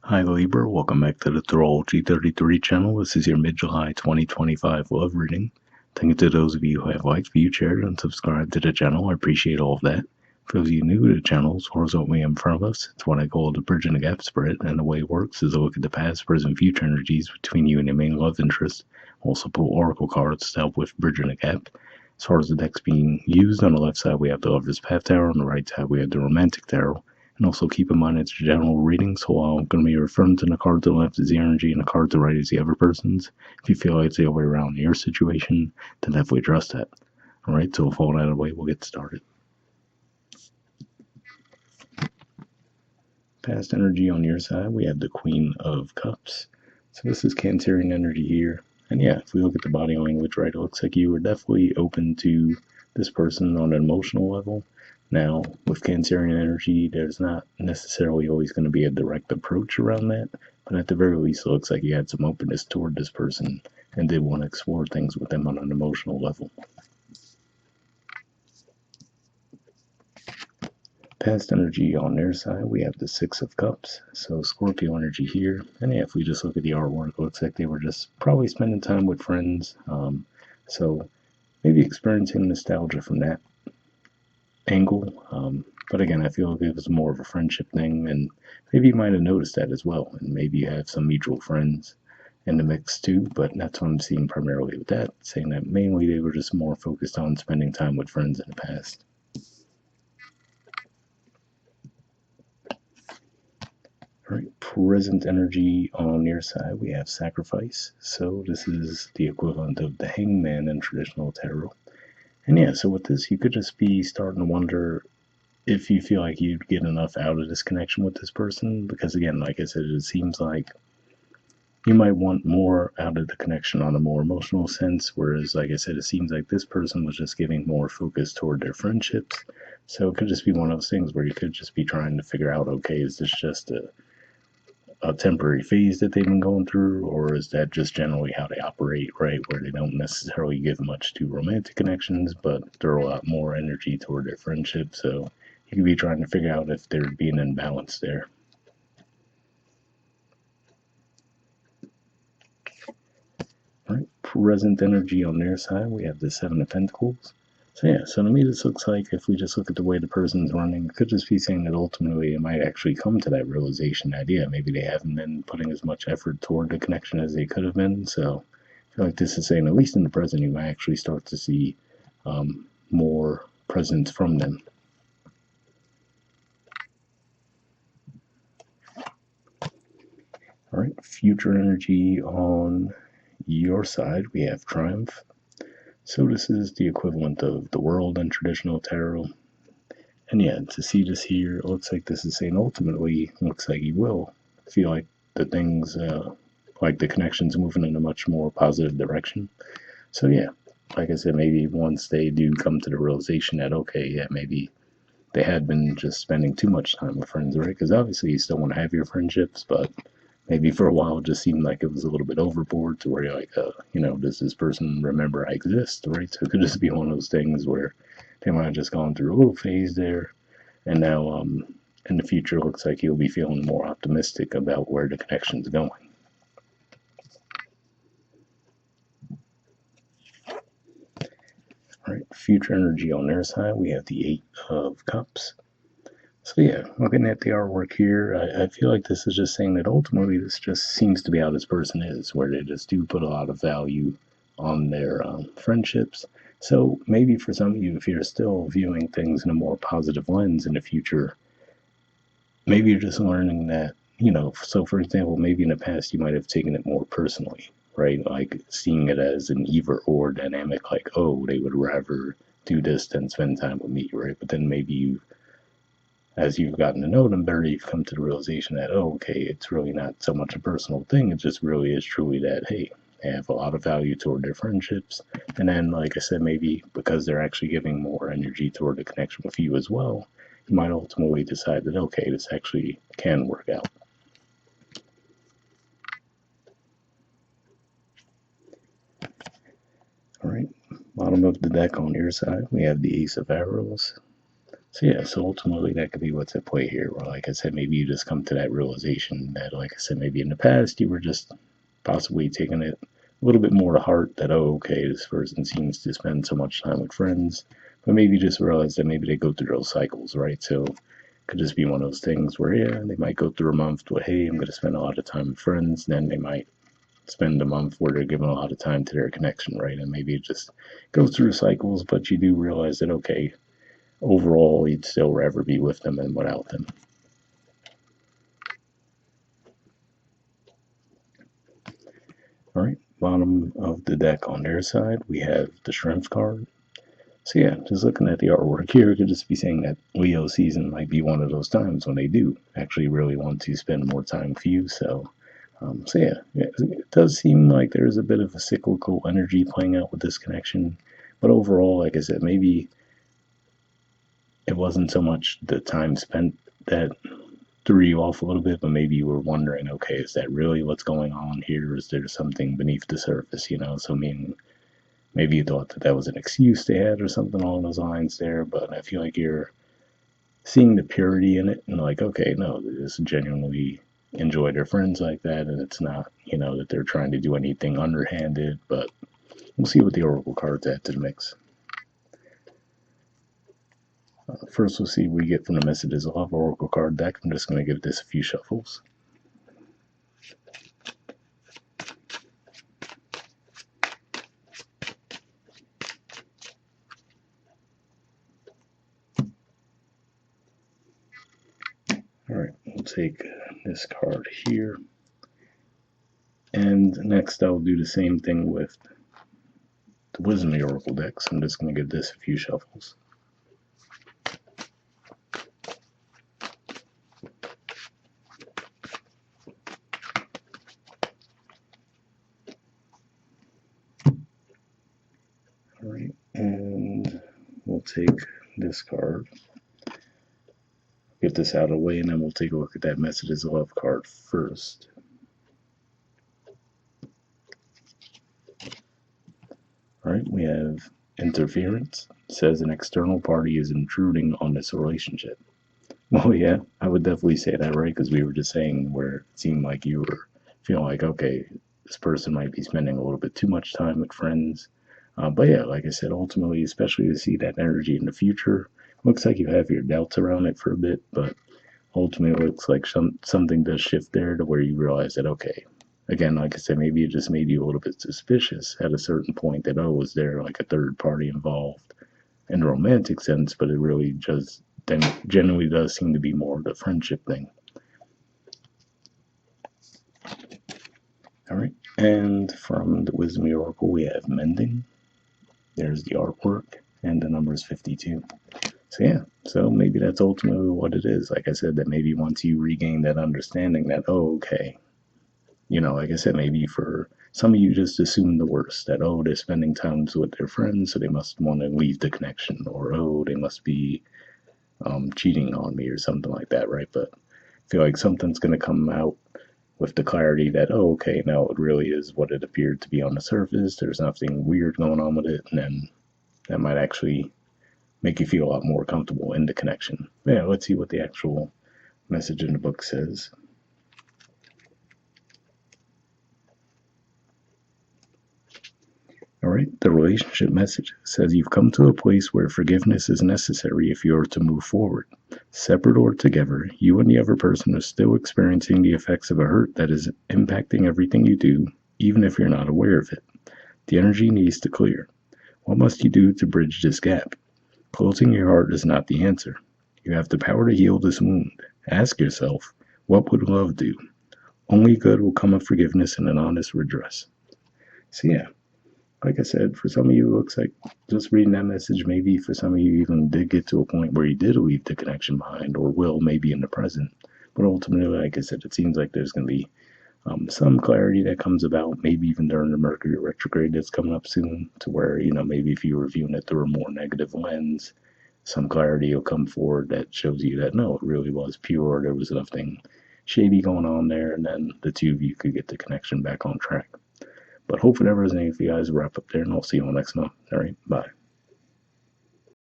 Hi Libra, welcome back to the Astrology 33 channel. This is your mid-July 2025 love reading. Thank you to those of you who have liked, viewed, shared, and subscribed to the channel. I appreciate all of that. For those of you new to the channel, as far as what we have in front of us, it's what I call the bridge and the gap spread, and the way it works is a look at the past, present, future energies between you and your main love interest. Also pull oracle cards to help with bridging the gap. As far as the decks being used, on the left side we have the Lover's Path Tarot, on the right side we have the Romantic Tarot. And also keep in mind it's a general reading, so I'm going to be referring to the card to the left is the energy and the card to the right is the other person's. If you feel like it's the other way around in your situation, then definitely address that. Alright, so with all that out of the way, we'll get started. Past energy on your side, we have the Queen of Cups. So this is Cancerian energy here. And yeah, if we look at the body language, right, it looks like you were definitely open to this person on an emotional level. Now, with Cancerian energy, there's not necessarily always going to be a direct approach around that, but at the very least, it looks like you had some openness toward this person and did want to explore things with them on an emotional level. Past energy on their side, we have the Six of Cups, so Scorpio energy here. And yeah, if we just look at the artwork, it looks like they were just probably spending time with friends. So maybe experiencing nostalgia from that angle. But again, I feel like it was more of a friendship thing, and maybe you might have noticed that as well. And maybe you have some mutual friends in the mix too, but that's what I'm seeing primarily with that, saying that mainly they were just more focused on spending time with friends in the past. All right, present energy on your side, we have sacrifice. So this is the equivalent of the hangman in traditional tarot. And yeah, so with this, you could just be starting to wonder if you feel like you'd get enough out of this connection with this person. Because again, like I said, it seems like you might want more out of the connection on a more emotional sense. Whereas, like I said, it seems like this person was just giving more focus toward their friendships. So it could just be one of those things where you could just be trying to figure out, okay, is this just a temporary phase that they've been going through, or is that just generally how they operate, right? Where they don't necessarily give much to romantic connections, but throw a lot more energy toward their friendship. So you could be trying to figure out if there'd be an imbalance there. All right, present energy on their side, we have the Seven of Pentacles. So yeah, so to me this looks like if we just look at the way the person's running, it could just be saying that ultimately it might actually come to that realization idea. Maybe they haven't been putting as much effort toward the connection as they could have been. So I feel like this is saying, at least in the present, you might actually start to see more presence from them. All right, future energy on your side, we have Triumph. So this is the equivalent of the World in traditional tarot. And yeah, to see this here, it looks like this is saying ultimately, looks like you will feel like the things, like the connection's moving in a much more positive direction. So yeah, like I said, maybe once they do come to the realization that, okay, yeah, maybe they had been just spending too much time with friends, right? Because obviously you still want to have your friendships, but maybe for a while it just seemed like it was a little bit overboard to where you're like, does this person remember I exist, right? So it could just be one of those things where they might have just gone through a little phase there, and now in the future it looks like you'll be feeling more optimistic about where the connection's going. All right, future energy on their side, we have the Eight of Cups. So yeah, looking at the artwork here, I feel like this is just saying that ultimately this just seems to be how this person is, where they just do put a lot of value on their friendships. So maybe for some of you, if you're still viewing things in a more positive lens in the future, maybe you're just learning that, so for example, maybe in the past you might have taken it more personally, right? Like seeing it as an either or dynamic, like, oh, they would rather do this than spend time with me, right? But then maybe as you've gotten to know them better, you've come to the realization that, oh, okay, it's really not so much a personal thing. It just really is truly that, hey, they have a lot of value toward their friendships. And then, like I said, maybe because they're actually giving more energy toward the connection with you as well, you might ultimately decide that, okay, this actually can work out. All right, bottom of the deck on your side, we have the Ace of Arrows. So yeah, so ultimately that could be what's at play here. Where, like I said, maybe you just come to that realization that, like I said, maybe in the past you were just possibly taking it a little bit more to heart. That, oh, okay, this person seems to spend so much time with friends, but maybe you just realize that maybe they go through those cycles, right? So it could just be one of those things where, yeah, they might go through a month where, hey, I'm going to spend a lot of time with friends. Then they might spend a month where they're giving a lot of time to their connection, right? And maybe it just goes through cycles, but you do realize that, okay, overall, you'd still rather be with them than without them. All right, bottom of the deck on their side, we have the Strength card. So yeah, just looking at the artwork here, it could just be saying that Leo season might be one of those times when they do actually really want to spend more time with you. So yeah, it does seem like there's a bit of a cyclical energy playing out with this connection. But overall, like I said, maybe it wasn't so much the time spent that threw you off a little bit, but maybe you were wondering, okay, is that really what's going on here? Is there something beneath the surface, So, I mean, maybe you thought that that was an excuse they had or something along those lines there, but I feel like you're seeing the purity in it and like, okay, no, they just genuinely enjoy their friends like that, and it's not, that they're trying to do anything underhanded, but we'll see what the Oracle cards add to the mix. First, we'll see what we get from the Messages of Love Oracle card deck. I'm just going to give this a few shuffles. All right, we'll take this card here. And next, I'll do the same thing with the Wisdom of the Oracle deck. So I'm just going to give this a few shuffles. All right, and we'll take this card, get this out of the way, and then we'll take a look at that Messages of Love card first. All right, we have interference. It says an external party is intruding on this relationship. Well, yeah, I would definitely say that, right? Because we were just saying where it seemed like you were feeling like, okay, this person might be spending a little bit too much time with friends. But yeah, like I said, ultimately, especially to see that energy in the future, looks like you have your doubts around it for a bit, but ultimately, it looks like something does shift there to where you realize that, okay, again, like I said, maybe it just made you a little bit suspicious at a certain point that, oh, was there like a third party involved in a romantic sense, but it really just then generally does seem to be more of the friendship thing. All right, and from the Wisdom Oracle, we have mending. There's the artwork, and the number is 52. So yeah, so maybe that's ultimately what it is. Like I said, that maybe once you regain that understanding that, oh, okay, like I said, maybe for some of you just assume the worst, that, oh, they're spending times with their friends, so they must want to leave the connection, or, oh, they must be cheating on me or something like that, right? But I feel like something's going to come out with the clarity that, oh, okay, now it really is what it appeared to be on the surface. There's nothing weird going on with it, and then that might actually make you feel a lot more comfortable in the connection. Yeah, let's see what the actual message in the book says. All right, the relationship message says you've come to a place where forgiveness is necessary if you are to move forward. Separate or together, you and the other person are still experiencing the effects of a hurt that is impacting everything you do, even if you're not aware of it. The energy needs to clear. What must you do to bridge this gap? Closing your heart is not the answer. You have the power to heal this wound. Ask yourself, what would love do? Only good will come of forgiveness and an honest redress. So yeah, like I said, for some of you, it looks like just reading that message, maybe for some of you even did get to a point where you did leave the connection behind, or will maybe in the present. But ultimately, like I said, it seems like there's going to be some clarity that comes about, maybe even during the Mercury retrograde that's coming up soon, to where, maybe if you were viewing it through a more negative lens, some clarity will come forward that shows you that no, it really was pure, there was nothing shady going on there, and then the two of you could get the connection back on track. But hopefully that resonates with you guys. Wrap up there, and I'll see you all next month. All right, bye.